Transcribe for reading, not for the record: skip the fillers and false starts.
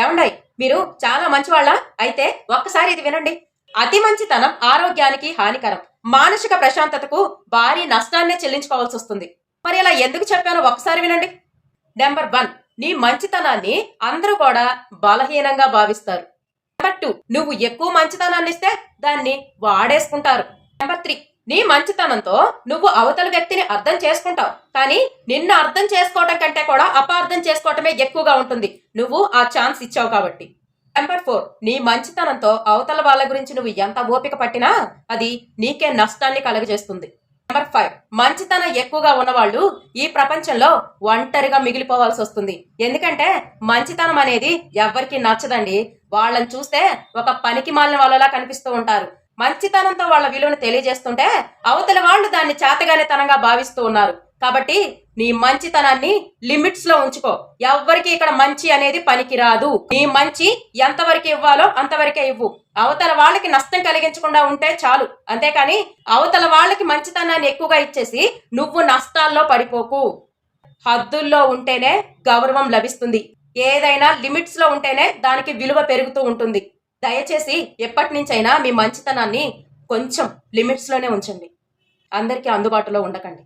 ఏమండాయి మీరు చాలా మంచివాళ్ళ అయితే ఒక్కసారి ఇది వినండి. అతి మంచితనం ఆరోగ్యానికి హానికరం, మానసిక ప్రశాంతతకు భారీ నష్టాన్నే చెల్లించుకోవాల్సి వస్తుంది. మరి ఇలా ఎందుకు చెప్పానో ఒక్కసారి వినండి. నెంబర్ 1, నీ మంచితనాన్ని అందరూ కూడా బలహీనంగా భావిస్తారు. నెంబర్ 2, నువ్వు ఎక్కువ మంచితనాన్ని ఇస్తే దాన్ని వాడేసుకుంటారు. నెంబర్ 3, నీ మంచితనంతో నువ్వు అవతల వ్యక్తిని అర్థం చేసుకుంటావు, కానీ నిన్ను అర్థం చేసుకోవటం కంటే కూడా అపార్థం చేసుకోవటమే ఎక్కువగా ఉంటుంది. నువ్వు ఆ ఛాన్స్ ఇచ్చావు కాబట్టి. నెంబర్ 4, నీ మంచితనంతో అవతల వాళ్ళ గురించి నువ్వు ఎంత ఓపిక పట్టినా అది నీకే నష్టాన్ని కలుగజేస్తుంది. నెంబర్ 5, మంచితనం ఎక్కువగా ఉన్నవాళ్ళు ఈ ప్రపంచంలో ఒంటరిగా మిగిలిపోవాల్సి వస్తుంది. ఎందుకంటే మంచితనం అనేది ఎవరికి నచ్చదండి. వాళ్ళని చూస్తే ఒక పనికి మాలిన వాళ్ళలా కనిపిస్తూ ఉంటారు. మంచితనంతో వాళ్ళ విలువను తెలియజేస్తుంటే అవతల వాళ్ళు దాన్ని చేతగానితనంగా భావిస్తూ ఉన్నారు. కాబట్టి నీ మంచితనాన్ని లిమిట్స్ లో ఉంచుకో. ఎవ్వరికి ఇక్కడ మంచి అనేది పనికిరాదు. నీ మంచి ఎంతవరకు ఇవ్వాలో అంతవరకే ఇవ్వు. అవతల వాళ్ళకి నష్టం కలిగించకుండా ఉంటే చాలు. అంతేకాని అవతల వాళ్ళకి మంచితనాన్ని ఎక్కువగా ఇచ్చేసి నువ్వు నష్టాల్లో పడిపోకు. హద్దుల్లో ఉంటేనే గౌరవం లభిస్తుంది. ఏదైనా లిమిట్స్ లో ఉంటేనే దానికి విలువ పెరుగుతూ ఉంటుంది. దయచేసి ఎప్పటి నుంచైనా మీ మంచితనాన్ని కొంచెం లిమిట్స్ లోనే ఉంచండి. అందరికీ అందుబాటులో ఉండకండి.